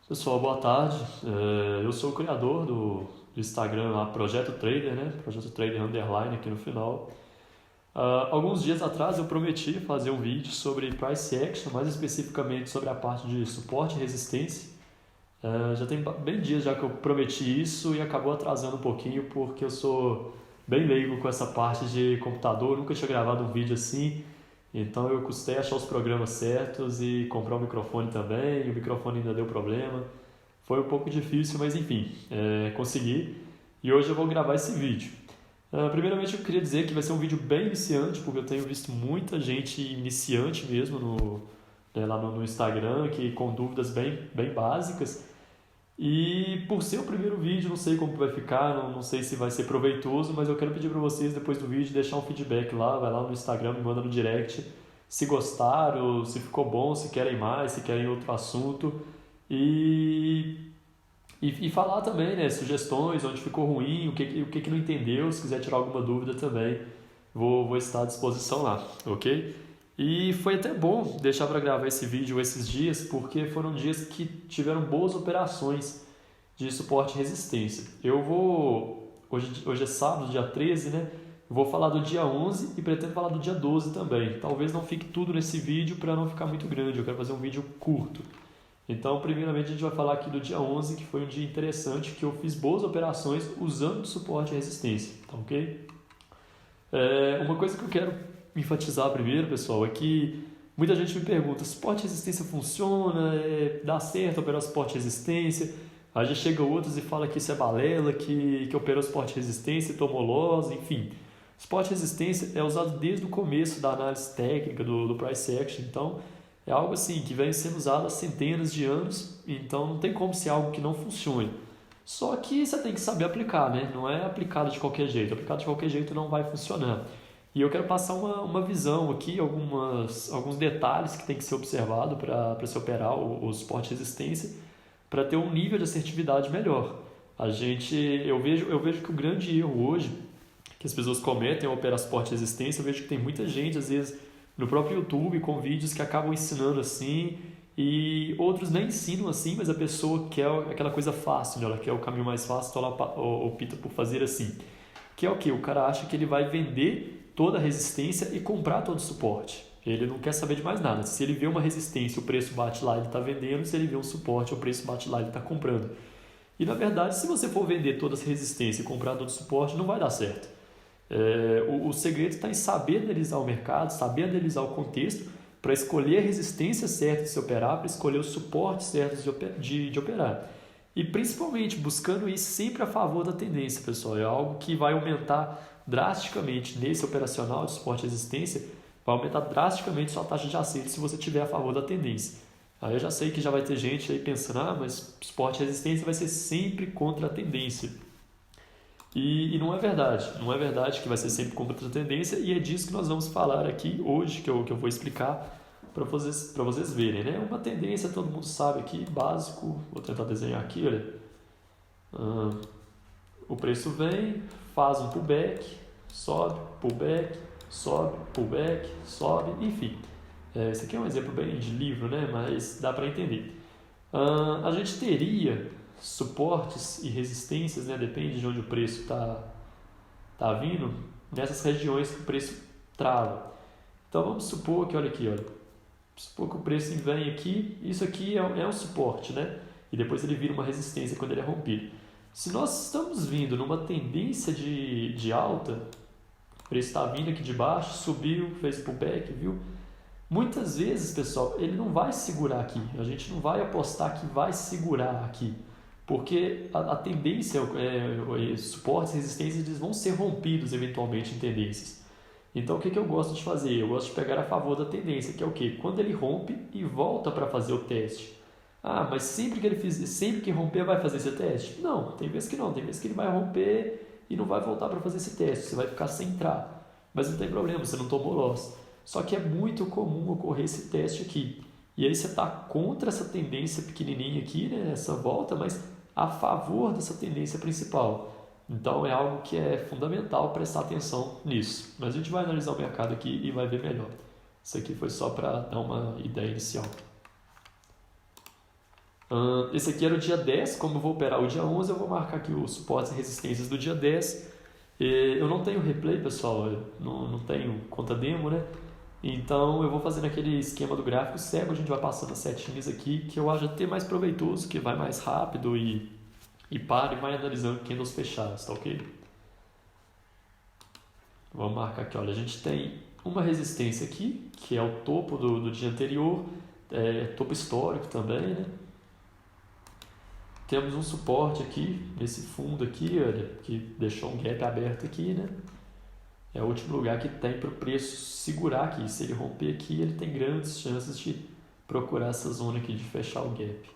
Pessoal, boa tarde. Eu sou o criador do Instagram lá, Projeto Trader, né? Projeto Trader Underline aqui no final. Alguns dias atrás eu prometi fazer um vídeo sobre Price Action, mais especificamente sobre a parte de suporte e resistência. Já tem bem dias já que eu prometi isso e acabou atrasando um pouquinho porque eu sou bem leigo com essa parte de computador, nunca tinha gravado um vídeo assim, então eu custei achar os programas certos e comprar o microfone também, e o microfone ainda deu problema. Foi um pouco difícil, mas enfim, consegui e hoje eu vou gravar esse vídeo. Primeiramente eu queria dizer que vai ser um vídeo bem iniciante, porque eu tenho visto muita gente iniciante mesmo lá no Instagram, que com dúvidas bem básicas. E por ser o primeiro vídeo, não sei como vai ficar, não sei se vai ser proveitoso, mas eu quero pedir para vocês depois do vídeo deixar um feedback lá, vai lá no Instagram, me manda no direct se gostaram, se ficou bom, se querem mais, se querem outro assunto e, e falar também, né, sugestões, onde ficou ruim, o que não entendeu, se quiser tirar alguma dúvida também, vou estar à disposição lá, ok? E foi até bom deixar para gravar esse vídeo esses dias, porque foram dias que tiveram boas operações de suporte e resistência. Hoje é sábado, dia 13, né? Eu vou falar do dia 11 e pretendo falar do dia 12 também. Talvez não fique tudo nesse vídeo para não ficar muito grande, eu quero fazer um vídeo curto. Então, primeiramente, a gente vai falar aqui do dia 11, que foi um dia interessante, que eu fiz boas operações usando suporte e resistência, tá ok? Uma coisa que eu quero enfatizar primeiro, pessoal, é que muita gente me pergunta: suporte e resistência funciona? Dá certo operar suporte e resistência? Aí já chega outros e fala que isso é balela, que operou suporte e resistência e tomou loss, enfim. Suporte e resistência é usado desde o começo da análise técnica do price action, então é algo assim que vem sendo usado há centenas de anos, então não tem como ser algo que não funcione. Só que você tem que saber aplicar, né? Não é aplicado de qualquer jeito. Aplicado de qualquer jeito não vai funcionar. E eu quero passar uma visão aqui, alguns detalhes que tem que ser observado para se operar o suporte e resistência, para ter um nível de assertividade melhor. Eu vejo que o grande erro hoje que as pessoas cometem ao operar suporte e resistência, eu vejo que tem muita gente, às vezes, no próprio YouTube, com vídeos que acabam ensinando assim, e outros nem ensinam assim, mas a pessoa quer aquela coisa fácil, né? Ela quer o caminho mais fácil, então ela opta por fazer assim. Que é o que? O cara acha que ele vai vender toda a resistência e comprar todo o suporte. Ele não quer saber de mais nada. Se ele vê uma resistência, o preço bate lá, ele está vendendo. Se ele vê um suporte, o preço bate lá, ele está comprando. E na verdade, se você for vender toda essa resistência e comprar todo o suporte, não vai dar certo. O segredo está em saber analisar o mercado, saber analisar o contexto para escolher a resistência certa de se operar, para escolher o suporte certo de operar. E principalmente buscando ir sempre a favor da tendência, pessoal. É algo que vai aumentar drasticamente nesse operacional de suporte e resistência, vai aumentar drasticamente sua taxa de acerto se você estiver a favor da tendência. Aí eu já sei que já vai ter gente aí pensando: mas suporte e resistência vai ser sempre contra a tendência. E não é verdade, não é verdade que vai ser sempre contra a tendência, e é disso que nós vamos falar aqui hoje, que eu vou explicar para vocês verem, né? Uma tendência, todo mundo sabe aqui, básico, vou tentar desenhar aqui, olha. O preço vem, faz um pullback, sobe, pullback, sobe, enfim. Esse aqui é um exemplo bem de livro, né? Mas dá para entender. A gente teria suportes e resistências, né? Depende de onde o preço tá vindo, nessas regiões que o preço trava. Então vamos supor que, olha aqui, olha. Supor que o preço vem aqui, isso aqui é um suporte, né? E depois ele vira uma resistência quando ele é rompido. Se nós estamos vindo numa tendência de alta, o preço está vindo aqui de baixo, subiu, fez pullback, viu? Muitas vezes, pessoal, ele não vai segurar aqui. A gente não vai apostar que vai segurar aqui. Porque a tendência, suportes e resistências, eles vão ser rompidos eventualmente em tendências. Então, o que eu gosto de fazer? Eu gosto de pegar a favor da tendência, que é o quê? Quando ele rompe e volta para fazer o teste. Mas sempre que romper vai fazer esse teste? Não, tem vezes que não. Tem vezes que ele vai romper e não vai voltar para fazer esse teste. Você vai ficar sem entrar. Mas não tem problema, você não tomou loss. Só que é muito comum ocorrer esse teste aqui. E aí você está contra essa tendência pequenininha aqui, né, essa volta, mas a favor dessa tendência principal. Então é algo que é fundamental prestar atenção nisso. Mas a gente vai analisar o mercado aqui e vai ver melhor. Isso aqui foi só para dar uma ideia inicial. Esse aqui era o dia 10, como eu vou operar o dia 11, eu vou marcar aqui os suportes e resistências do dia 10. Eu não tenho replay, pessoal, eu não tenho conta demo, né? Então eu vou fazendo aquele esquema do gráfico cego, a gente vai passando as setinhas aqui, que eu acho até mais proveitoso, que vai mais rápido e para e vai analisando candles fechados, tá ok? Vamos marcar aqui, olha, a gente tem uma resistência aqui, que é o topo do dia anterior, topo histórico também, né? Temos um suporte aqui, nesse fundo aqui, olha, que deixou um gap aberto aqui, né? É o último lugar que tem para o preço segurar aqui. Se ele romper aqui, ele tem grandes chances de procurar essa zona aqui de fechar o gap.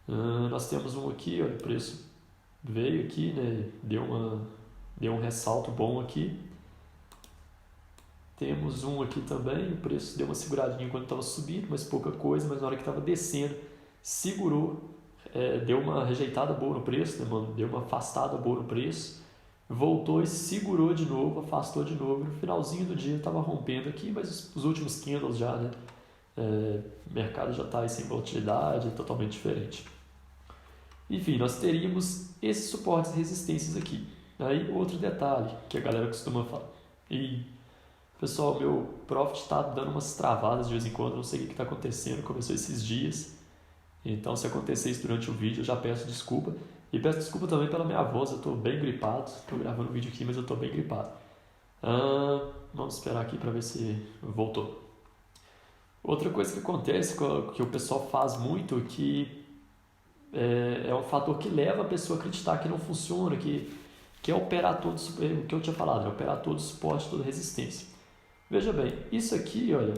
Nós temos um aqui, olha, o preço veio aqui, né? Deu um ressalto bom aqui. Temos um aqui também, o preço deu uma seguradinha quando estava subindo, mas pouca coisa, mas na hora que estava descendo, segurou, deu uma rejeitada boa no preço, né, mano? Deu uma afastada boa no preço, voltou e segurou de novo, afastou de novo. No finalzinho do dia estava rompendo aqui, mas os últimos candles já, né? O mercado já está aí sem volatilidade, totalmente diferente. Enfim, nós teríamos esses suportes e resistências aqui. Aí outro detalhe que a galera costuma falar. E pessoal, meu profit está dando umas travadas de vez em quando, não sei o que está acontecendo, começou esses dias. Então, se acontecer isso durante o vídeo, eu já peço desculpa. E peço desculpa também pela minha voz, eu estou bem gripado. Estou gravando o vídeo aqui, mas eu estou bem gripado. Vamos esperar aqui para ver se voltou. Outra coisa que acontece, que o pessoal faz muito, que é um fator que leva a pessoa a acreditar que não funciona, que é operar todo o que eu tinha falado, é operar todo suporte, toda resistência. Veja bem, isso aqui, olha,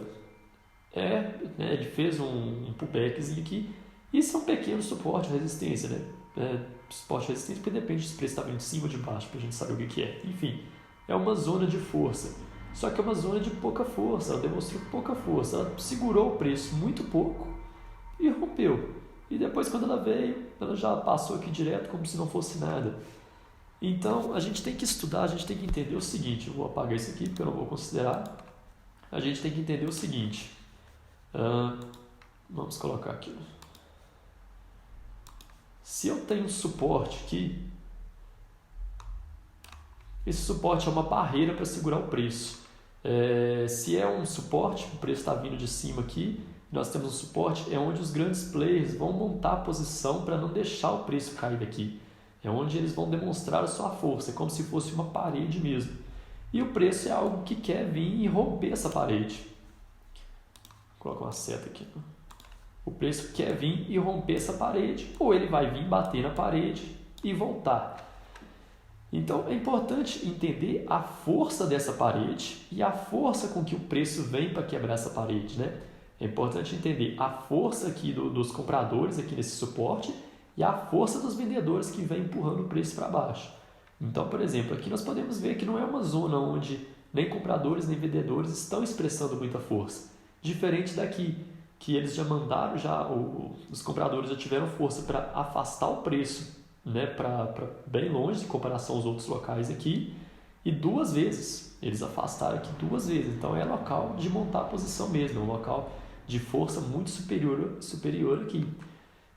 né, ele fez um pullbackzinho aqui. Isso é um pequeno suporte ou resistência, né? Suporte e resistência porque depende se o preço está vindo de cima ou de baixo, para a gente saber o que é. Enfim, é uma zona de força. Só que é uma zona de pouca força, ela demonstrou pouca força. Ela segurou o preço muito pouco e rompeu. E depois, quando ela veio, ela já passou aqui direto como se não fosse nada. Então, a gente tem que estudar, a gente tem que entender o seguinte. Eu vou apagar isso aqui porque eu não vou considerar. A gente tem que entender o seguinte. Vamos colocar aqui. Se eu tenho um suporte aqui, esse suporte é uma barreira para segurar o preço. Se é um suporte, o preço está vindo de cima aqui, nós temos um suporte, é onde os grandes players vão montar a posição para não deixar o preço cair daqui. É onde eles vão demonstrar a sua força, é como se fosse uma parede mesmo. E o preço é algo que quer vir e romper essa parede. Vou colocar uma seta aqui. O preço quer vir e romper essa parede, ou ele vai vir bater na parede e voltar. Então é importante entender a força dessa parede e a força com que o preço vem para quebrar essa parede, né? É importante entender a força aqui dos compradores aqui nesse suporte e a força dos vendedores que vem empurrando o preço para baixo. Então, por exemplo, aqui nós podemos ver que não é uma zona onde nem compradores nem vendedores estão expressando muita força. Diferente daqui, que eles já mandaram, os compradores já tiveram força para afastar o preço, né, para bem longe em comparação aos outros locais aqui, e 2 vezes, eles afastaram aqui 2 vezes. Então é local de montar a posição mesmo, é um local de força muito superior aqui.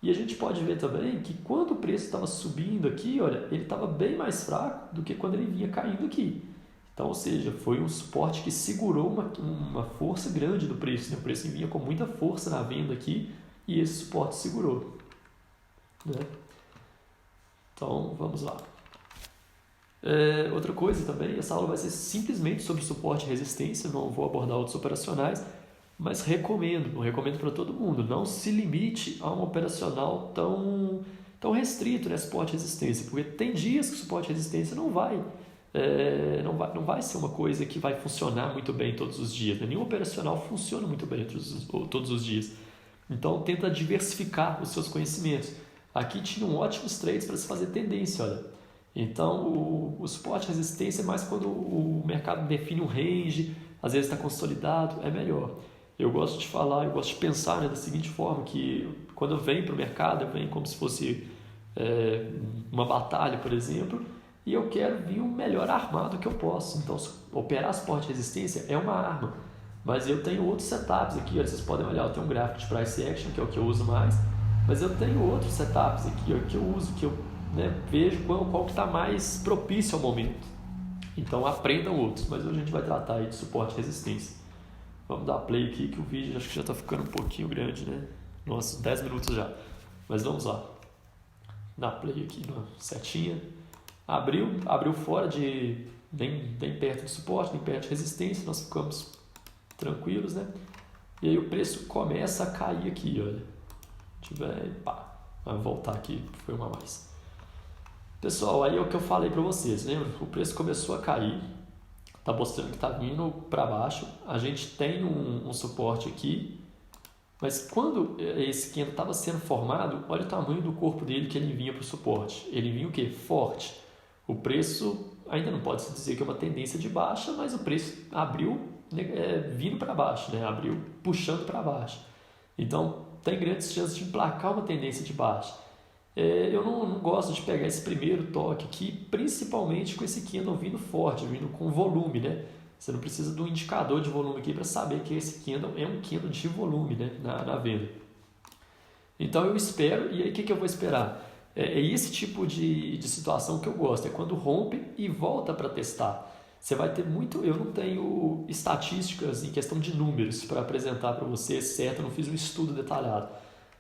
E a gente pode ver também que quando o preço estava subindo aqui, olha, ele estava bem mais fraco do que quando ele vinha caindo aqui. Então, ou seja, foi um suporte que segurou uma força grande do preço, né? O preço vinha com muita força na venda aqui e esse suporte segurou, né? Então, vamos lá. Outra coisa também, essa aula vai ser simplesmente sobre suporte e resistência, não vou abordar outros operacionais, mas recomendo para todo mundo, não se limite a um operacional tão restrito, né, suporte e resistência, porque tem dias que o suporte e resistência não vai ser uma coisa que vai funcionar muito bem todos os dias, né? Nenhum operacional funciona muito bem todos os dias, então tenta diversificar os seus conhecimentos. Aqui tinham ótimos trades para se fazer tendência, olha. Então, o suporte e resistência é mais quando o mercado define um range, às vezes está consolidado, é melhor. Eu gosto de falar, eu gosto de pensar, né, da seguinte forma, que quando eu venho para o mercado, eu venho como se fosse uma batalha, por exemplo, e eu quero vir o melhor armado que eu posso. Então, operar suporte e resistência é uma arma, mas eu tenho outros setups aqui, olha, vocês podem olhar, eu tenho um gráfico de price action, que é o que eu uso mais, Mas eu tenho outros setups aqui, ó, que eu uso, que eu, né, vejo qual que está mais propício ao momento. Então aprendam outros, mas hoje a gente vai tratar aí de suporte e resistência. Vamos dar play aqui que o vídeo acho que já está ficando um pouquinho grande, né? Nossa, 10 minutos já. Mas vamos lá. Dá play aqui na setinha. Abriu fora de nem perto de suporte, nem perto de resistência, nós ficamos tranquilos, né? E aí o preço começa a cair aqui, olha. Pá, vai voltar aqui, foi uma a mais. Pessoal, aí é o que eu falei para vocês, lembra? O preço começou a cair, tá mostrando que tá vindo para baixo. A gente tem um suporte aqui, mas quando esse candle estava sendo formado, olha o tamanho do corpo dele que ele vinha para o suporte. Ele vinha o quê? Forte. O preço ainda não pode se dizer que é uma tendência de baixa, mas o preço abriu vindo para baixo, né? Abriu puxando para baixo. Então tem grandes chances de emplacar uma tendência de baixa. Eu não gosto de pegar esse primeiro toque aqui, principalmente com esse candle vindo forte, vindo com volume, né? Você não precisa de um indicador de volume aqui para saber que esse candle é um candle de volume, né? na venda. Então eu espero, e aí o que eu vou esperar? É esse tipo de situação que eu gosto, é quando rompe e volta para testar. Você vai ter muito... Eu não tenho estatísticas em questão de números para apresentar para vocês, certo? Eu não fiz um estudo detalhado.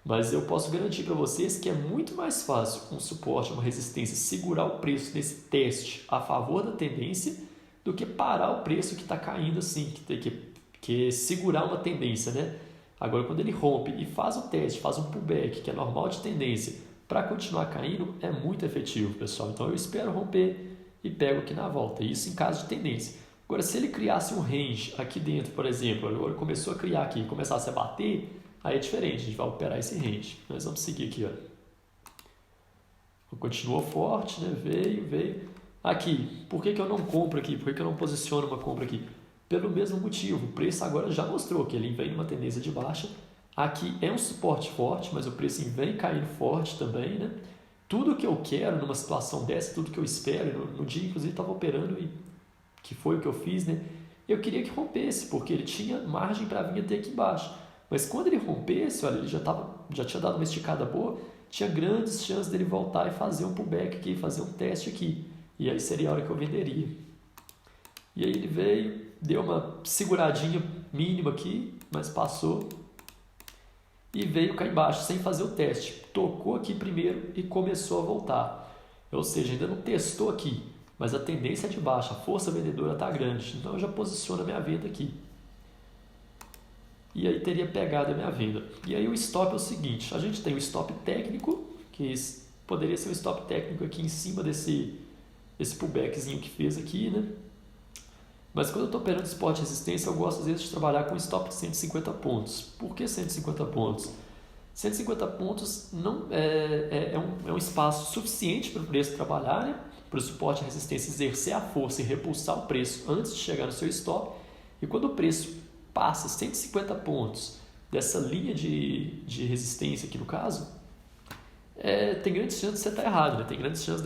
Mas eu posso garantir para vocês que é muito mais fácil um suporte, uma resistência, segurar o preço nesse teste a favor da tendência do que parar o preço que está caindo assim, que tem que segurar uma tendência, né? Agora, quando ele rompe e faz o teste, faz um pullback, que é normal de tendência, para continuar caindo, é muito efetivo, pessoal. Então, eu espero romper e pego aqui na volta. Isso em caso de tendência. Agora, se ele criasse um range aqui dentro, por exemplo, agora começou a criar aqui, começasse a bater, aí é diferente, a gente vai operar esse range. Nós vamos seguir aqui, ó. Continuou forte, né? Veio. Aqui, por que eu não compro aqui? Por que eu não posiciono uma compra aqui? Pelo mesmo motivo, o preço agora já mostrou que ele vem numa tendência de baixa. Aqui é um suporte forte, mas o preço vem caindo forte também, né? Tudo que eu quero numa situação dessa, tudo que eu espero, no dia inclusive estava operando e que foi o que eu fiz, né? Eu queria que rompesse, porque ele tinha margem para vir até aqui embaixo. Mas quando ele rompesse, olha, ele já tinha dado uma esticada boa, tinha grandes chances dele voltar e fazer um pullback aqui, fazer um teste aqui. E aí seria a hora que eu venderia. E aí ele veio, deu uma seguradinha mínima aqui, mas passou. E veio cá embaixo, sem fazer o teste. Tocou aqui primeiro e começou a voltar. Ou seja, ainda não testou aqui, mas a tendência é de baixa, a força vendedora está grande. Então eu já posiciono a minha venda aqui. E aí teria pegado a minha venda. E aí o stop é o seguinte, a gente tem o stop técnico, que poderia ser o stop técnico aqui em cima desse pullbackzinho que fez aqui, né? Mas quando eu estou operando suporte e resistência, eu gosto às vezes de trabalhar com stop de 150 pontos. Por que 150 pontos? 150 pontos não é um espaço suficiente para o preço trabalhar, né? Para o suporte e resistência exercer a força e repulsar o preço antes de chegar no seu stop. E quando o preço passa 150 pontos dessa linha de resistência aqui no caso, tem grandes chances de você estar errado, né? Tem grandes chances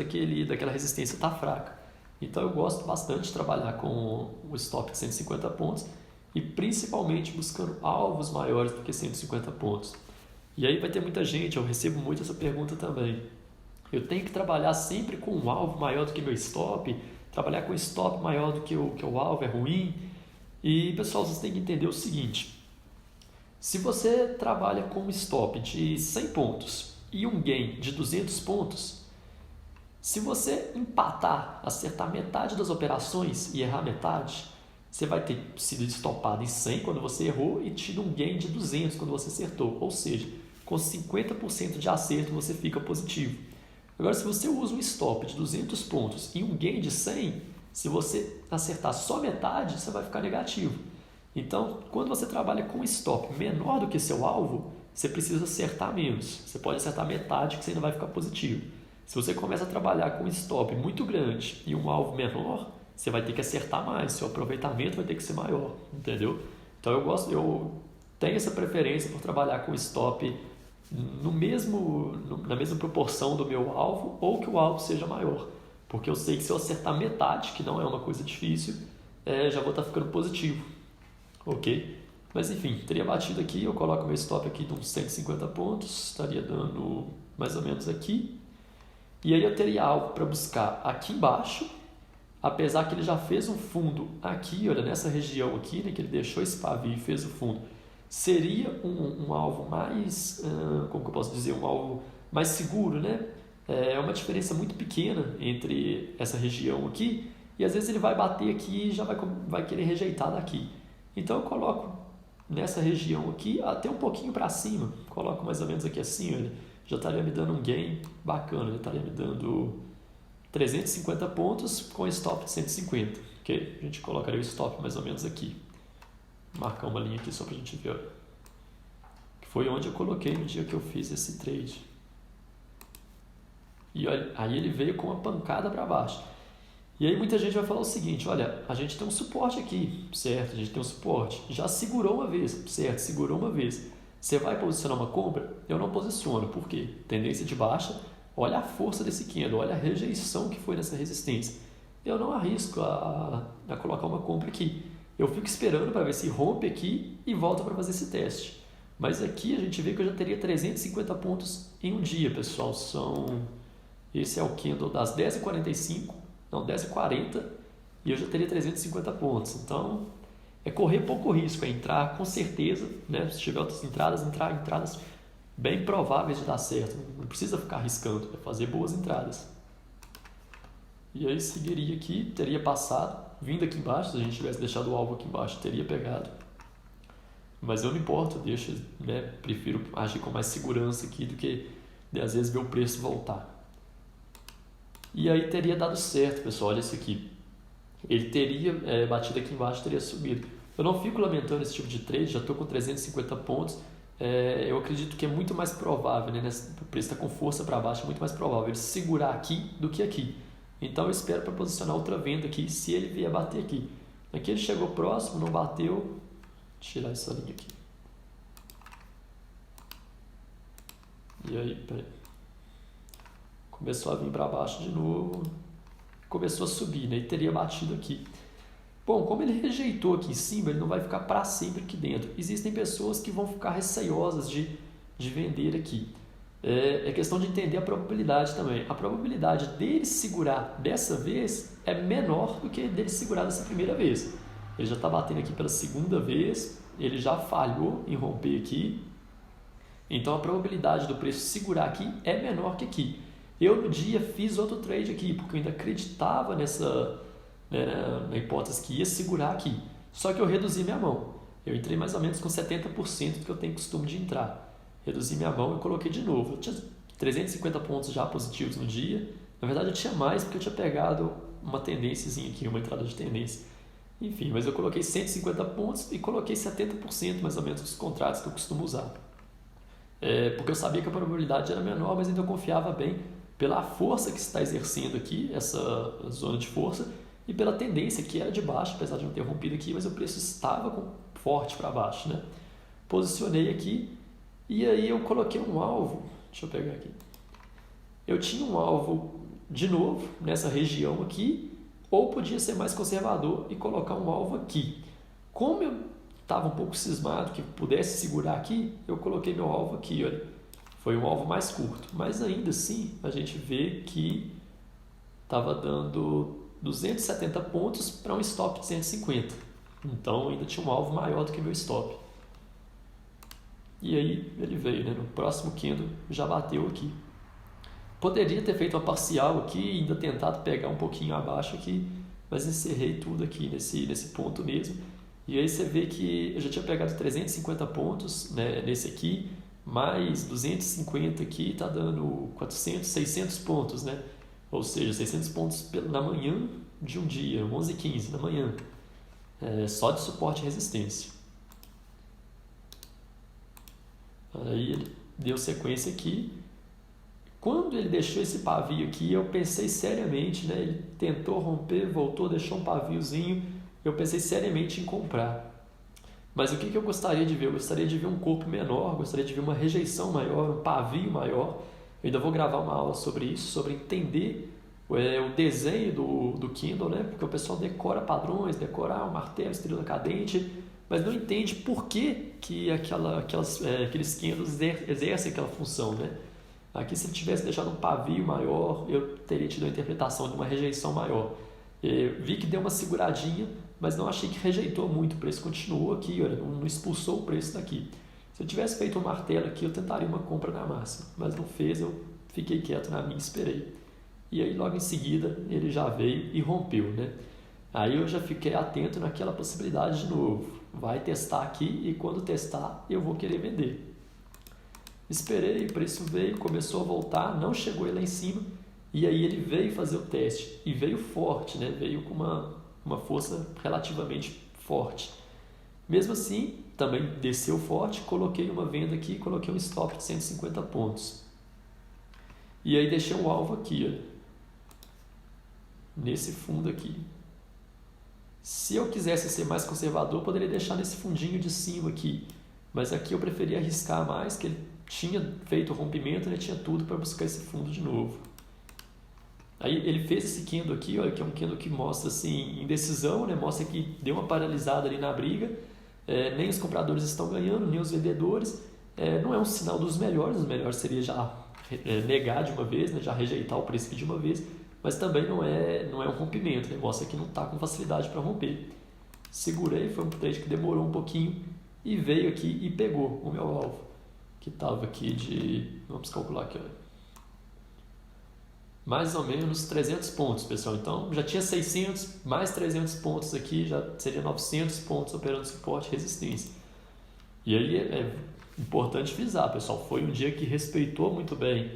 daquela resistência estar fraca. Então eu gosto bastante de trabalhar com o stop de 150 pontos e principalmente buscando alvos maiores do que 150 pontos. E aí vai ter muita gente, eu recebo muito essa pergunta também. Eu tenho que trabalhar sempre com um alvo maior do que meu stop, trabalhar com stop maior do que o alvo é ruim. E pessoal, vocês têm que entender o seguinte, se você trabalha com um stop de 100 pontos e um gain de 200 pontos, se você empatar, acertar metade das operações e errar metade, você vai ter sido estopado em 100 quando você errou e tido um gain de 200 quando você acertou. Ou seja, com 50% de acerto você fica positivo. Agora, se você usa um stop de 200 pontos e um gain de 100, se você acertar só metade, você vai ficar negativo. Então, quando você trabalha com um stop menor do que seu alvo, você precisa acertar menos. Você pode acertar metade que você ainda vai ficar positivo. Se você começa a trabalhar com um stop muito grande e um alvo menor, você vai ter que acertar mais, seu aproveitamento vai ter que ser maior, entendeu? Então eu tenho essa preferência por trabalhar com stop na mesma proporção do meu alvo ou que o alvo seja maior. Porque eu sei que se eu acertar metade, que não é uma coisa difícil, já vou estar ficando positivo, ok? Mas enfim, teria batido aqui, eu coloco meu stop aqui de uns 150 pontos, estaria dando mais ou menos aqui. E aí eu teria algo para buscar aqui embaixo, apesar que ele já fez um fundo aqui, olha, nessa região aqui, né, que ele deixou esse pavio e fez o fundo. Seria um alvo mais, como que eu posso dizer, um alvo mais seguro, né? É uma diferença muito pequena entre essa região aqui, e às vezes ele vai bater aqui e já vai querer rejeitar daqui. Então eu coloco nessa região aqui até um pouquinho para cima, coloco mais ou menos aqui assim, olha, já estaria me dando um gain bacana, já estaria me dando 350 pontos com stop de 150, ok? A gente colocaria o stop mais ou menos aqui, marcar uma linha aqui só para a gente ver, olha, que foi onde eu coloquei no dia que eu fiz esse trade. E olha, aí ele veio com uma pancada para baixo. E aí muita gente vai falar o seguinte, olha, a gente tem um suporte aqui, certo? A gente tem um suporte. Já segurou uma vez, certo? Segurou uma vez. Você vai posicionar uma compra? Eu não posiciono. Por quê? Tendência de baixa. Olha a força desse candle, olha a rejeição que foi nessa resistência. Eu não arrisco a colocar uma compra aqui. Eu fico esperando para ver se rompe aqui e volta para fazer esse teste. Mas aqui a gente vê que eu já teria 350 pontos em um dia, pessoal. Esse é o candle das 10h45. Não, 10h40 e eu já teria 350 pontos. Então, é correr pouco risco, é entrar com certeza, né? Se tiver outras entradas, entrar entradas bem prováveis de dar certo. Não precisa ficar arriscando, é fazer boas entradas. E aí seguiria aqui, teria passado, vindo aqui embaixo, se a gente tivesse deixado o alvo aqui embaixo, teria pegado. Mas eu não importo, deixo, né? Prefiro agir com mais segurança aqui do que, às vezes, ver o preço voltar. E aí teria dado certo, pessoal, olha isso aqui. Ele teria batido aqui embaixo, teria subido. Eu não fico lamentando esse tipo de trade, já estou com 350 pontos. Eu acredito que é muito mais provável, né? O preço está com força para baixo, é muito mais provável ele segurar aqui do que aqui. Então eu espero para posicionar outra venda aqui, se ele vier bater aqui. Aqui ele chegou próximo, não bateu. Vou tirar essa linha aqui. E aí, peraí. Começou a vir para baixo de novo, começou a subir, né? E teria batido aqui. Bom, como ele rejeitou aqui em cima, ele não vai ficar para sempre aqui dentro. Existem pessoas que vão ficar receiosas de vender aqui. É questão de entender a probabilidade também. A probabilidade dele segurar dessa vez é menor do que dele segurar dessa primeira vez. Ele já está batendo aqui pela segunda vez, ele já falhou em romper aqui. Então a probabilidade do preço segurar aqui é menor que aqui. Eu no dia fiz outro trade aqui, porque eu ainda acreditava na hipótese que ia segurar aqui. Só que eu reduzi minha mão. Eu entrei mais ou menos com 70% do que eu tenho costume de entrar. Reduzi minha mão e coloquei de novo. Eu tinha 350 pontos já positivos no dia. Na verdade eu tinha mais porque eu tinha pegado uma tendênciazinha aqui, uma entrada de tendência. Enfim, mas eu coloquei 150 pontos e coloquei 70% mais ou menos dos contratos que eu costumo usar. Porque eu sabia que a probabilidade era menor, mas ainda eu confiava bem pela força que se está exercendo aqui, essa zona de força, e pela tendência que era de baixo, apesar de não ter rompido aqui, mas o preço estava forte para baixo, né? Posicionei aqui e aí eu coloquei um alvo, deixa eu pegar aqui, eu tinha um alvo de novo nessa região aqui, ou podia ser mais conservador e colocar um alvo aqui. Como eu estava um pouco cismado que pudesse segurar aqui, eu coloquei meu alvo aqui, olha. Foi um alvo mais curto, mas ainda assim a gente vê que estava dando 270 pontos para um stop de 150. Então ainda tinha um alvo maior do que meu stop. E aí ele veio, né? No próximo candle já bateu aqui. Poderia ter feito uma parcial aqui e ainda tentado pegar um pouquinho abaixo aqui, mas encerrei tudo aqui nesse ponto mesmo. E aí você vê que eu já tinha pegado 350 pontos, né, nesse aqui, mais 250 aqui, está dando 400, 600 pontos, né? Ou seja, 600 pontos na manhã de um dia, 11h15 da manhã, só de suporte e resistência. Aí ele deu sequência aqui. Quando ele deixou esse pavio aqui, eu pensei seriamente, né? Ele tentou romper, voltou, deixou um paviozinho, eu pensei seriamente em comprar. Mas o que eu gostaria de ver? Eu gostaria de ver um corpo menor, gostaria de ver uma rejeição maior, um pavio maior. Eu ainda vou gravar uma aula sobre isso, sobre entender o desenho do candle, né? Porque o pessoal decora padrões, decora o martelo, estrela cadente, mas não entende por que aqueles candles exercem aquela função, né? Aqui, se ele tivesse deixado um pavio maior, eu teria tido a interpretação de uma rejeição maior. Vi que deu uma seguradinha, mas não achei que rejeitou muito. O preço continuou aqui, olha, não expulsou o preço daqui. Se eu tivesse feito um martelo aqui, eu tentaria uma compra na máxima, mas não fez, eu fiquei quieto na minha e esperei. E aí, logo em seguida, ele já veio e rompeu, né? Aí eu já fiquei atento naquela possibilidade de novo. Vai testar aqui e quando testar, eu vou querer vender. Esperei, o preço veio, começou a voltar, não chegou aí lá em cima, e aí ele veio fazer o teste, e veio forte, né? Veio com uma força relativamente forte. Mesmo assim, também desceu forte, coloquei uma venda aqui, coloquei um stop de 150 pontos. E aí deixei um alvo aqui, ó, nesse fundo aqui. Se eu quisesse ser mais conservador, poderia deixar nesse fundinho de cima aqui, mas aqui eu preferia arriscar mais, que ele tinha feito o rompimento, ele tinha tudo para buscar esse fundo de novo. Aí ele fez esse candle aqui, olha, que é um candle que mostra assim, indecisão, né? Mostra que deu uma paralisada ali na briga, nem os compradores estão ganhando, nem os vendedores, não é um sinal dos melhores, os melhores seria já negar de uma vez, né? Já rejeitar o preço de uma vez, mas também não é um rompimento, né? Mostra que não está com facilidade para romper. Segurei, foi um trade que demorou um pouquinho e veio aqui e pegou o meu alvo, que estava aqui de, vamos calcular aqui, olha, mais ou menos 300 pontos, pessoal. Então já tinha 600, mais 300 pontos aqui, já seria 900 pontos operando suporte e resistência. E aí é importante frisar, pessoal, foi um dia que respeitou muito bem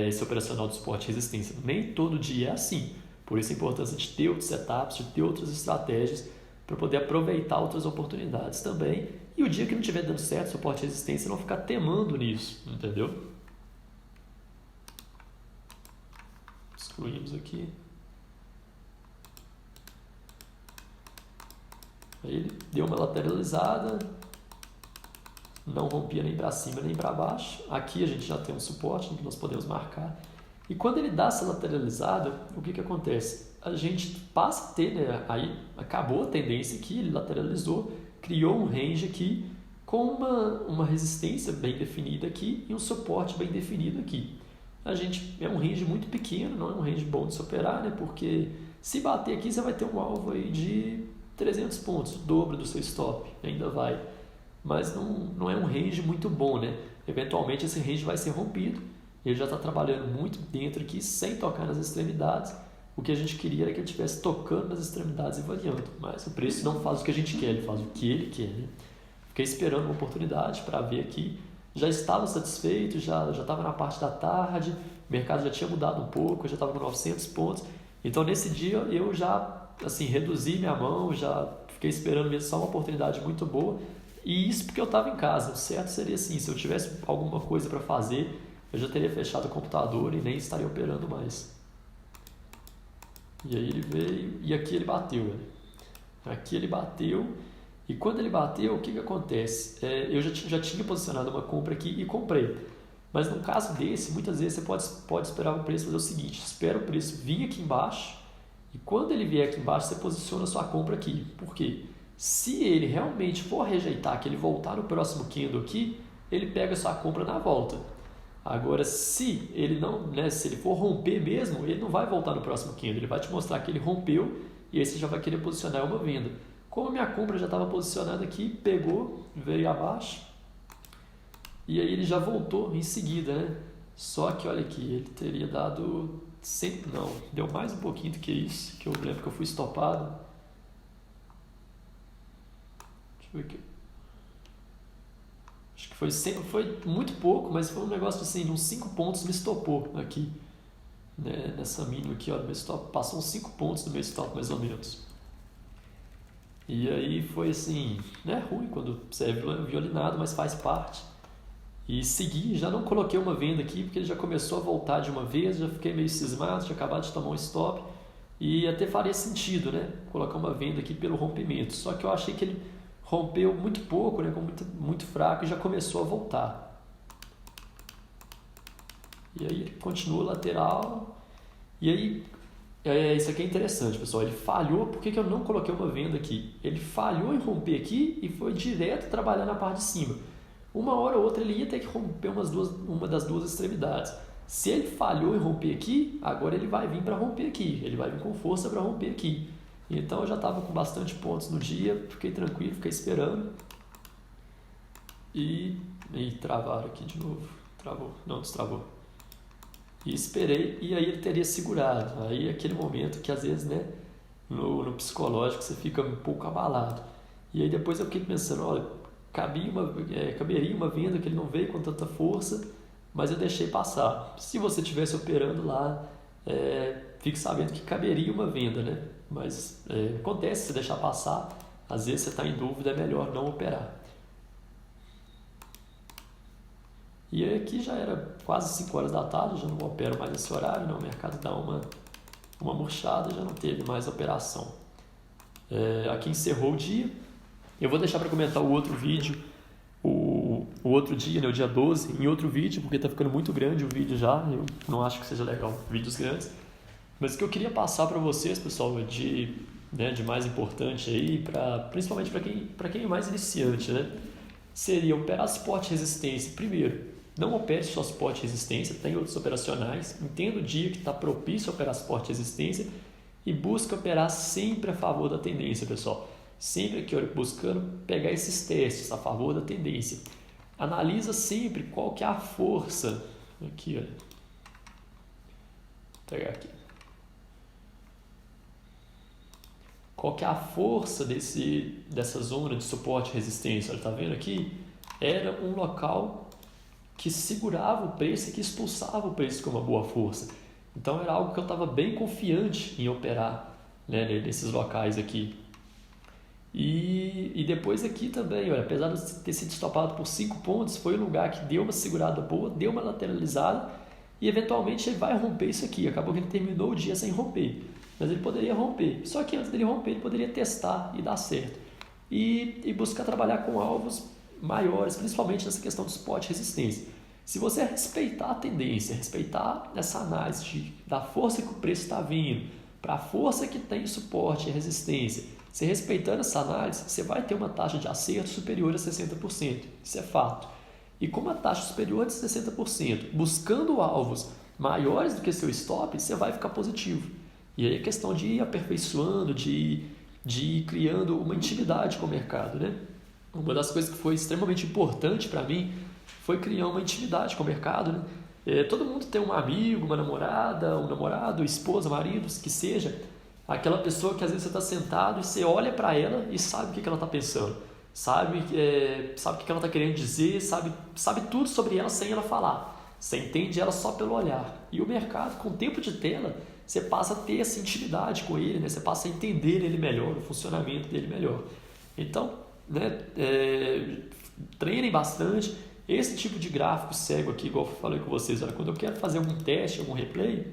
esse operacional de suporte e resistência. Nem todo dia é assim, por isso a importância de ter outros setups, de ter outras estratégias para poder aproveitar outras oportunidades também. E o dia que não estiver dando certo, suporte e resistência, não ficar temando nisso, entendeu? Excluímos aqui. Aí ele deu uma lateralizada, não rompia nem para cima nem para baixo. Aqui a gente já tem um suporte que nós podemos marcar. E quando ele dá essa lateralizada, o que acontece? A gente passa a ter, né? Aí acabou a tendência aqui, ele lateralizou, criou um range aqui com uma resistência bem definida aqui e um suporte bem definido aqui. É um range muito pequeno, não é um range bom de se operar, né? Porque se bater aqui você vai ter um alvo aí de 300 pontos, o dobro do seu stop, ainda vai. Mas não é um range muito bom, né? Eventualmente esse range vai ser rompido, ele já está trabalhando muito dentro aqui, sem tocar nas extremidades. O que a gente queria era que ele estivesse tocando nas extremidades e variando, mas o preço não faz o que a gente quer, ele faz o que ele quer, né? Fiquei esperando uma oportunidade para ver aqui, já estava satisfeito, já estava na parte da tarde, o mercado já tinha mudado um pouco, já estava com 900 pontos, então nesse dia eu já assim, reduzi minha mão, já fiquei esperando mesmo só uma oportunidade muito boa, e isso porque eu estava em casa. O certo seria assim, se eu tivesse alguma coisa para fazer, eu já teria fechado o computador e nem estaria operando mais. E aí ele veio e aqui ele bateu, velho. Aqui ele bateu. E quando ele bateu, o que acontece? Eu já tinha posicionado uma compra aqui e comprei. Mas no caso desse, muitas vezes você pode esperar o preço fazer o seguinte: espera o preço vir aqui embaixo e quando ele vier aqui embaixo, você posiciona a sua compra aqui. Por quê? Se ele realmente for rejeitar, que ele voltar no próximo candle aqui, ele pega a sua compra na volta. Agora, se ele não, né, se ele for romper mesmo, ele não vai voltar no próximo candle, ele vai te mostrar que ele rompeu e aí você já vai querer posicionar uma venda. Como a minha compra já estava posicionada aqui, pegou, veio abaixo e aí ele já voltou em seguida, né? Só que olha aqui, ele teria dado não, deu mais um pouquinho do que isso, que eu lembro que eu fui estopado. Deixa eu ver aqui. Acho que foi muito pouco, mas foi um negócio assim, uns 5 pontos me estopou aqui, né? Nessa mínima aqui, ó, meu stop, passou uns 5 pontos do meu stop mais ou menos. E aí foi assim, né, ruim quando você é violinado, mas faz parte. E segui, já não coloquei uma venda aqui, porque ele já começou a voltar de uma vez, já fiquei meio cismado, tinha acabado de tomar um stop, e até faria sentido, né, colocar uma venda aqui pelo rompimento. Só que eu achei que ele rompeu muito pouco, né, muito fraco, e já começou a voltar. E aí ele continua lateral, e aí Isso aqui é interessante, pessoal. Ele falhou, por que eu não coloquei uma venda aqui? Ele falhou em romper aqui e foi direto trabalhar na parte de cima. Uma hora ou outra ele ia ter que romper uma das duas extremidades. Se ele falhou em romper aqui, agora ele vai vir para romper aqui. Ele vai vir com força para romper aqui. Então eu já estava com bastante pontos no dia, fiquei tranquilo, fiquei esperando. E travaram aqui de novo. Travou, não, destravou. E esperei, e aí ele teria segurado. Aí aquele momento que às vezes, né, no psicológico você fica um pouco abalado. E aí depois eu fiquei pensando, olha, caberia uma venda que ele não veio com tanta força, mas eu deixei passar. Se você estivesse operando lá, fique sabendo que caberia uma venda, né? Mas acontece se deixar passar, às vezes você está em dúvida, é melhor não operar. E aí aqui já era quase 5 horas da tarde, já não opero mais nesse horário, não. O mercado dá uma murchada, já não teve mais operação. Aqui encerrou o dia. Eu vou deixar para comentar o outro vídeo, o outro dia, né, o dia 12, em outro vídeo, porque está ficando muito grande o vídeo já. Eu não acho que seja legal vídeos grandes. Mas o que eu queria passar para vocês, pessoal, de mais importante aí, principalmente para quem é mais iniciante, né, seria operar suporte e resistência. Primeiro, não opere só suporte e resistência, tem outros operacionais. Entenda o dia que está propício a operar suporte e resistência e busque operar sempre a favor da tendência, pessoal. Sempre aqui, olha, buscando pegar esses testes a favor da tendência. Analisa sempre qual que é a força. Aqui, olha. Vou pegar aqui. Qual que é a força dessa zona de suporte e resistência? Olha, tá vendo aqui? Era um local que segurava o preço e que expulsava o preço com uma boa força. Então era algo que eu estava bem confiante em operar, né, nesses locais aqui. E depois aqui também, olha, apesar de ter sido estopado por 5 pontos, foi um lugar que deu uma segurada boa, deu uma lateralizada e eventualmente ele vai romper isso aqui. Acabou que ele terminou o dia sem romper, mas ele poderia romper. Só que antes dele romper, ele poderia testar e dar certo. E buscar trabalhar com alvos maiores, principalmente nessa questão de suporte e resistência. Se você respeitar a tendência, respeitar essa análise da força que o preço está vindo, para a força que tem suporte e resistência, se respeitando essa análise, você vai ter uma taxa de acerto superior a 60%. Isso é fato. E com uma taxa superior a 60%, buscando alvos maiores do que seu stop, você vai ficar positivo. E aí é questão de ir aperfeiçoando, de ir criando uma intimidade com o mercado, né? Uma das coisas que foi extremamente importante para mim foi criar uma intimidade com o mercado, né? Todo mundo tem um amigo, uma namorada, um namorado, esposa, marido, que seja, aquela pessoa que às vezes você está sentado e você olha para ela e sabe o que ela está pensando, sabe o que ela está querendo dizer, sabe tudo sobre ela sem ela falar. Você entende ela só pelo olhar. E o mercado, com o tempo de tela, você passa a ter essa intimidade com ele, né? Você passa a entender ele melhor, o funcionamento dele melhor. Então, né, treinem bastante. Esse tipo de gráfico cego aqui, igual eu falei com vocês, olha, quando eu quero fazer algum teste, algum replay,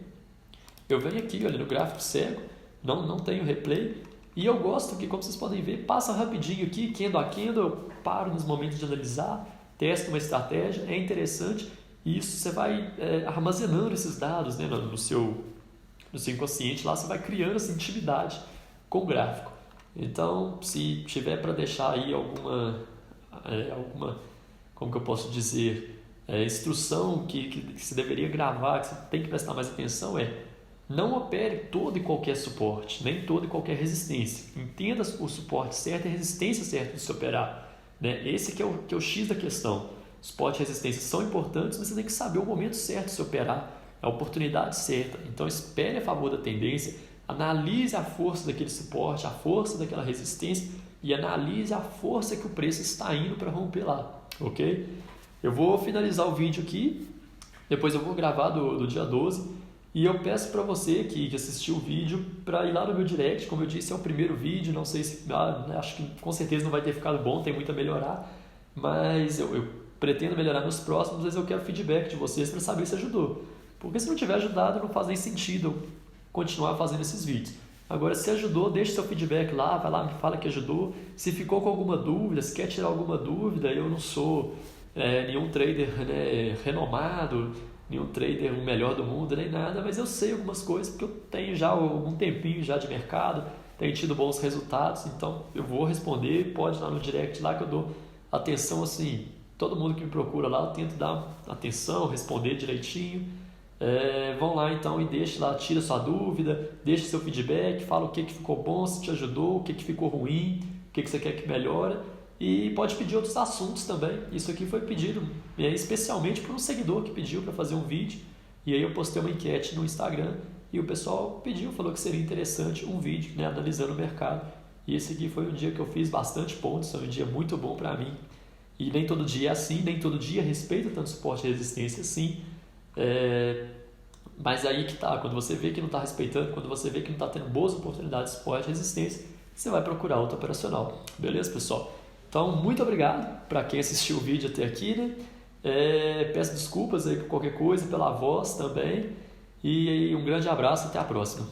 eu venho aqui, olha, no gráfico cego, não tenho replay, e eu gosto que, como vocês podem ver, passa rapidinho aqui, candle a candle, eu paro nos momentos de analisar, testo uma estratégia, é interessante, e isso você vai armazenando esses dados, né, no seu inconsciente, lá você vai criando essa intimidade com o gráfico. Então, se tiver para deixar aí alguma, como que eu posso dizer, instrução que você deveria gravar, que você tem que prestar mais atenção, não opere todo e qualquer suporte, nem toda e qualquer resistência. Entenda o suporte certo e a resistência certa de se operar, né? Esse que é o X da questão. Suporte e resistência são importantes, mas você tem que saber o momento certo de se operar, a oportunidade certa. Então espere a favor da tendência, analise a força daquele suporte, a força daquela resistência e analise a força que o preço está indo para romper lá, ok? Eu vou finalizar o vídeo aqui, depois eu vou gravar do dia 12 e eu peço para você que assistiu o vídeo para ir lá no meu direct. Como eu disse, é o primeiro vídeo, não sei se, acho que com certeza não vai ter ficado bom, tem muito a melhorar, mas eu pretendo melhorar nos próximos, mas eu quero feedback de vocês para saber se ajudou. Porque se não tiver ajudado, não faz nem sentido eu continuar fazendo esses vídeos. Agora, se ajudou, deixe seu feedback lá, vai lá, me fala que ajudou. Se ficou com alguma dúvida, se quer tirar alguma dúvida, eu não sou nenhum trader, né, renomado, nenhum trader o melhor do mundo, nem nada, mas eu sei algumas coisas porque eu tenho já algum tempinho já de mercado, tenho tido bons resultados, então eu vou responder, pode ir lá no direct lá que eu dou atenção assim, todo mundo que me procura lá eu tento dar atenção, responder direitinho. Vão lá então e deixe lá, tira sua dúvida, deixe seu feedback, fala o que ficou bom, se te ajudou, o que ficou ruim, o que você quer que melhore e pode pedir outros assuntos também. Isso aqui foi pedido especialmente por um seguidor que pediu para fazer um vídeo e aí eu postei uma enquete no Instagram e o pessoal pediu, falou que seria interessante um vídeo, né, analisando o mercado. E esse aqui foi um dia que eu fiz bastante pontos, foi um dia muito bom para mim e nem todo dia é assim, nem todo dia respeita tanto suporte e resistência assim. Mas aí que tá, quando você vê que não está respeitando, quando você vê que não está tendo boas oportunidades de suporte e resistência, você vai procurar outro operacional. Beleza, pessoal? Então, muito obrigado para quem assistiu o vídeo até aqui, né? Peço desculpas aí por qualquer coisa, pela voz também. E um grande abraço, até a próxima.